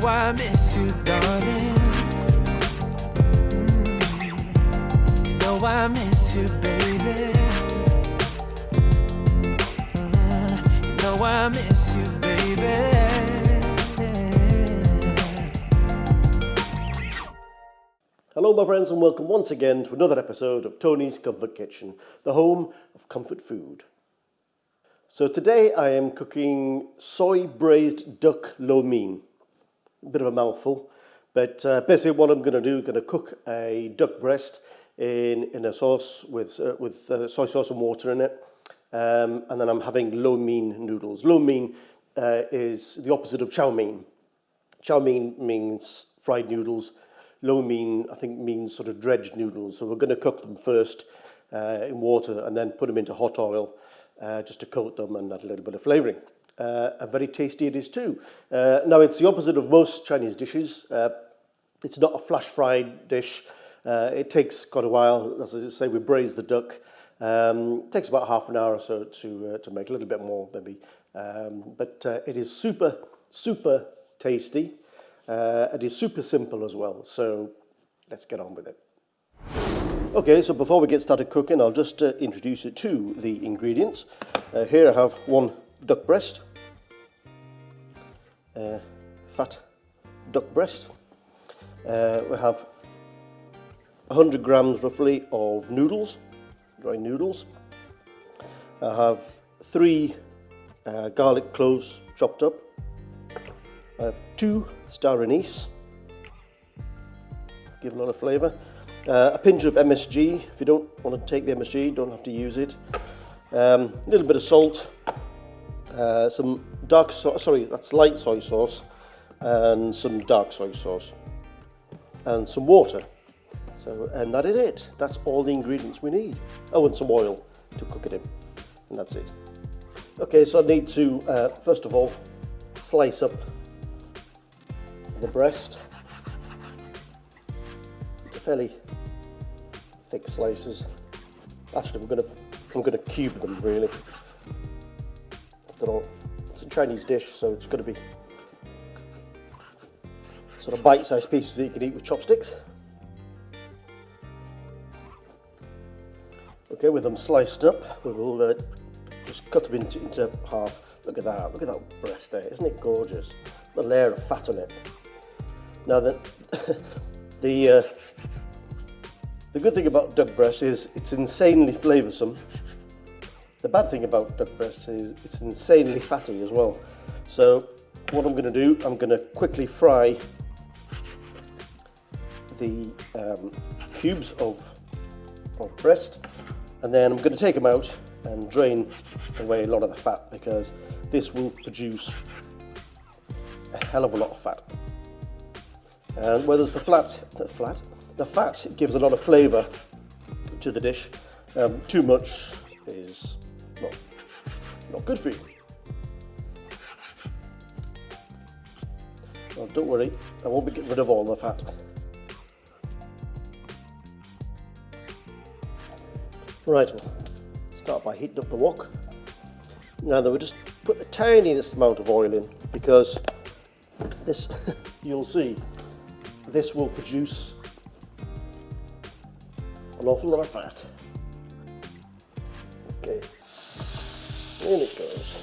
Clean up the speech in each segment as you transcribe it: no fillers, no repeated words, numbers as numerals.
I miss you, darling. You know I miss you, baby. You know I miss you, baby. Hello my friends and welcome once again to another episode of Tony's Comfort Kitchen, the home of comfort food. So today I am cooking soy braised duck lo mein. A bit of a mouthful, but basically what I'm going to do, I'm going to cook a duck breast in a sauce with soy sauce and water in it, and then I'm having lo mein noodles. Lo mein is the opposite of chow mein. Chow mein means fried noodles. Lo mein, I think, means sort of dredged noodles. So we're going to cook them first in water and then put them into hot oil just to coat them and add a little bit of flavouring. And very tasty it is too. Now it's the opposite of most Chinese dishes. It's not a flash fried dish. It takes quite a while. As I say, we braise the duck. It takes about half an hour or so to make, a little bit more maybe. But it is super, super tasty. It is super simple as well, so let's get on with it. Okay, so before we get started cooking, I'll just introduce you to the ingredients. Here I have one duck breast, fat duck breast. We have 100 grams roughly of noodles, dry noodles. I have 3 garlic cloves chopped up. I have 2 star anise, give a lot of flavour. A pinch of MSG. If you don't want to take the MSG, you don't have to use it. A little bit of salt, some that's light soy sauce, and some dark soy sauce, and some water. So, and that is it. That's all the ingredients we need. Oh, and some oil to cook it in, and that's it. Okay, so I need to first of all slice up the breast into fairly thick slices. Actually, I'm gonna cube them really. After all, it's a Chinese dish, so it's going to be sort of bite-sized pieces that you can eat with chopsticks. Okay, with them sliced up, we will just cut them into half. Look at that breast there, isn't it gorgeous? The layer of fat on it. Now the good thing about duck breast is it's insanely flavoursome. The bad thing about duck breast is it's insanely fatty as well. So what I'm going to do, I'm going to quickly fry the cubes of breast, and then I'm going to take them out and drain away a lot of the fat, because this will produce a hell of a lot of fat. And where there's the fat gives a lot of flavour to the dish. Too much is not good for you. Well, don't worry, I won't be getting rid of all the fat. Right, we'll start by heating up the wok. Now then, we'll just put the tiniest amount of oil in, because this, you'll see, this will produce an awful lot of fat. Okay, in it goes.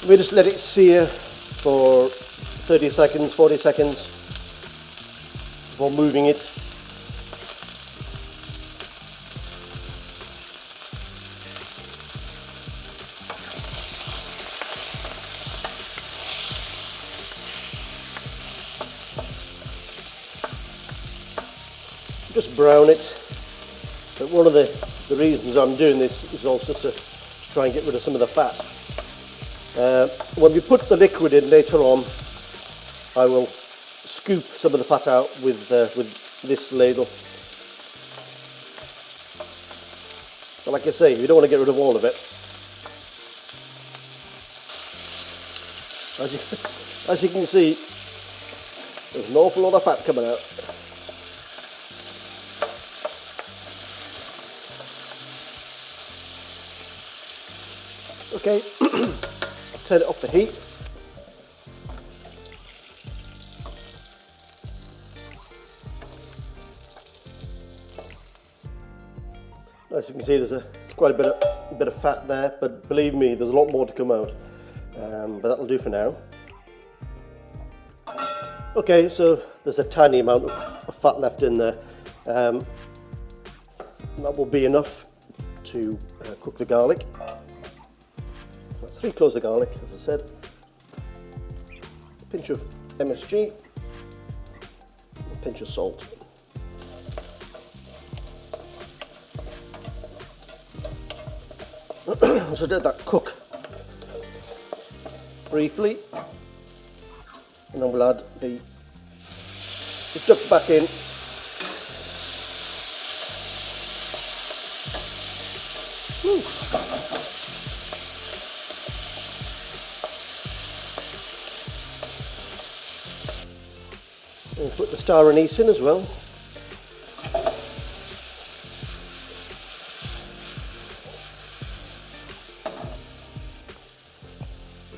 We just let it sear for 30 seconds, 40 seconds before moving it. Just brown it, but one of the reasons I'm doing this is also to try and get rid of some of the fat. When we put the liquid in later on, I will scoop some of the fat out with this ladle. But like I say, you don't want to get rid of all of it. As you can see, there's an awful lot of fat coming out. Okay, turn it off the heat. As you can see, there's quite a bit of fat there, but believe me, there's a lot more to come out. But that'll do for now. Okay, so there's a tiny amount of fat left in there. That will be enough to cook the garlic. That's 3 cloves of garlic, as I said. A pinch of MSG, a pinch of salt. So let that cook briefly, and then we'll add the duck back in. And put the star anise in as well.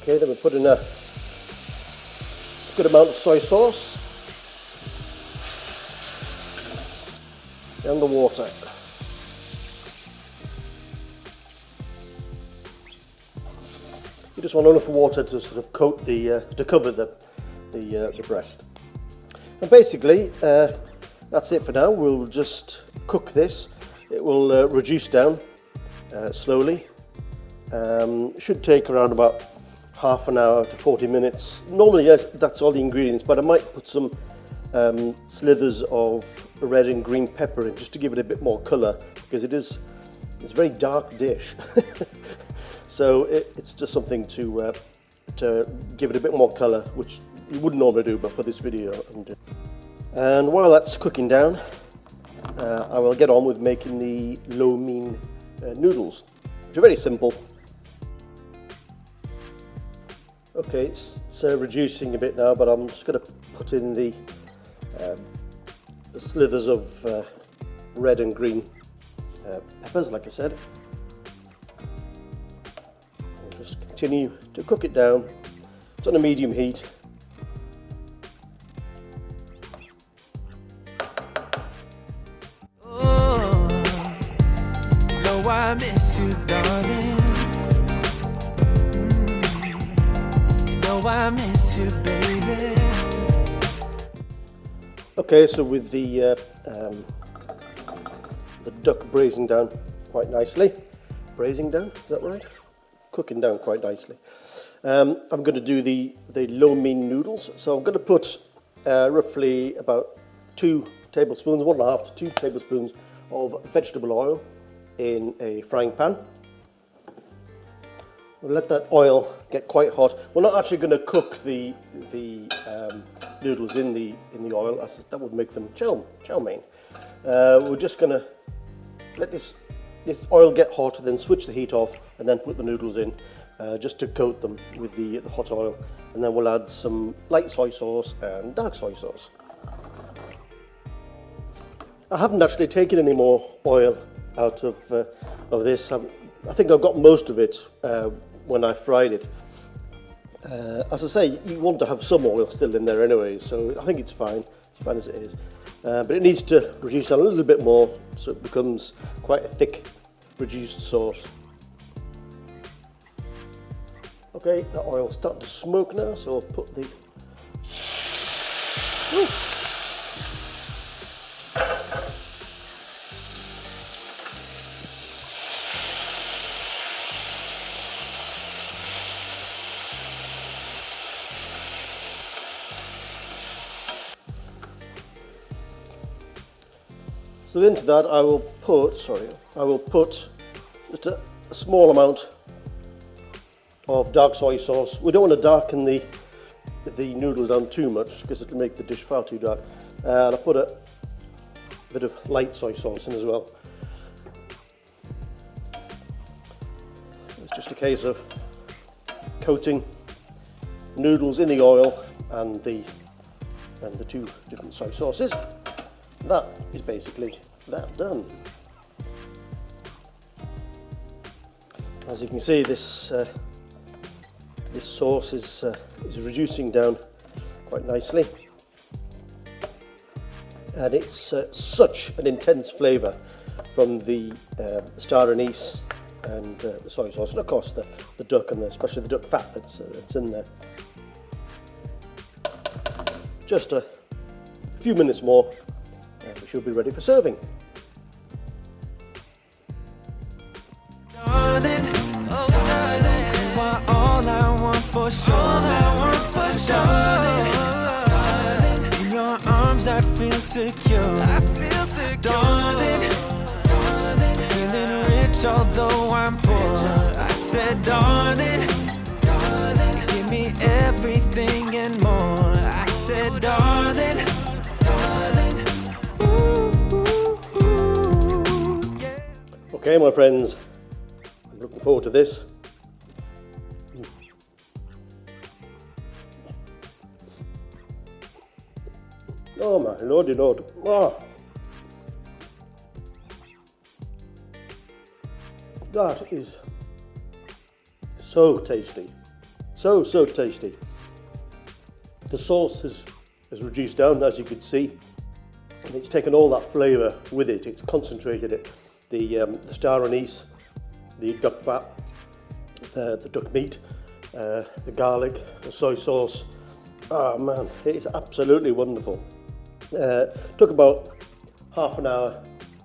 Okay, then we put in a good amount of soy sauce and the water. You just want enough water to sort of coat to cover the breast. And basically, that's it for now. We'll just cook this. It will reduce down slowly. Should take around about half an hour to 40 minutes. Normally, yes, that's all the ingredients, but I might put some slithers of red and green pepper in just to give it a bit more colour, because it's a very dark dish. So it's just something to give it a bit more colour, which you wouldn't normally do, but for this video I'm doing. And while that's cooking down, I will get on with making the lo mein noodles, which are very simple. Okay, it's reducing a bit now, but I'm just going to put in the slithers of red and green peppers, like I said. I'll just continue to cook it down. It's on a medium heat. Oh, you know I miss you, darling. I miss you, baby. Okay, so with the duck braising down quite nicely. Braising down, is that right? Cooking down quite nicely. I'm going to do the lo mein noodles. So I'm going to put roughly about 2 tablespoons, 1.5 to 2 tablespoons of vegetable oil in a frying pan. We'll let that oil get quite hot. We're not actually going to cook the noodles in the oil, as that would make them chow mein. We're just going to let this oil get hot, then switch the heat off, and then put the noodles in, just to coat them with the hot oil. And then we'll add some light soy sauce and dark soy sauce. I haven't actually taken any more oil out of this. I think I've got most of it when I fried it. As I say, you want to have some oil still in there anyway, so I think it's fine as it is. But it needs to reduce down a little bit more so it becomes quite a thick, reduced sauce. Okay, the oil's starting to smoke now, so I'll put the... Ooh. So into that I will put just a small amount of dark soy sauce. We don't want to darken the noodles down too much because it'll make the dish far too dark. And I'll put a bit of light soy sauce in as well. It's just a case of coating noodles in the oil and the 2 different soy sauces. That is basically that done. As you can see, this sauce is reducing down quite nicely, and it's such an intense flavour from the star anise and the soy sauce, and of course the duck, and especially the duck fat that's in there. Just a few minutes more, and we should be ready for serving. Darling, oh darling, you are all I want for sure. All I want for sure. Darling, in your arms I feel secure. I feel secure. Darling, feeling rich although I'm poor. I said, darling, give me everything and more. I said, darling, yeah. Okay, my friends, I'm looking forward to this. Oh my lordy lord. Oh. That is so tasty. So tasty. The sauce has reduced down, as you can see, and it's taken all that flavour with it. It's concentrated it. The star anise, the duck fat, the duck meat, the garlic, the soy sauce. Oh man, it's absolutely wonderful. Took about half an hour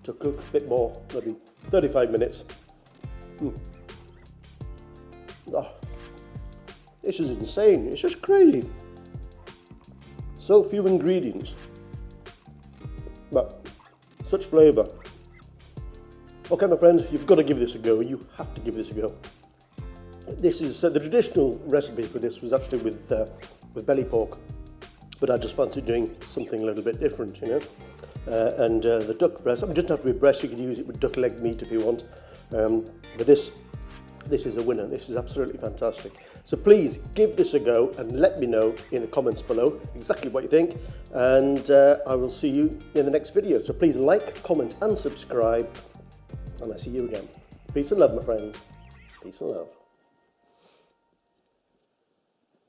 to cook, a bit more, maybe 35 minutes. Oh, this is insane. It's just crazy. So few ingredients, but such flavour. Okay, my friends, you've got to give this a go. You have to give this a go. This is the traditional recipe for this was actually with belly pork, but I just fancy doing something a little bit different, you know. And the duck breast. I mean, it doesn't have to be breast. You can use it with duck leg meat if you want. But this is a winner. This is absolutely fantastic. So please give this a go and let me know in the comments below exactly what you think. And I will see you in the next video. So please like, comment, and subscribe. And I see you again. Peace and love, my friends. Peace and love.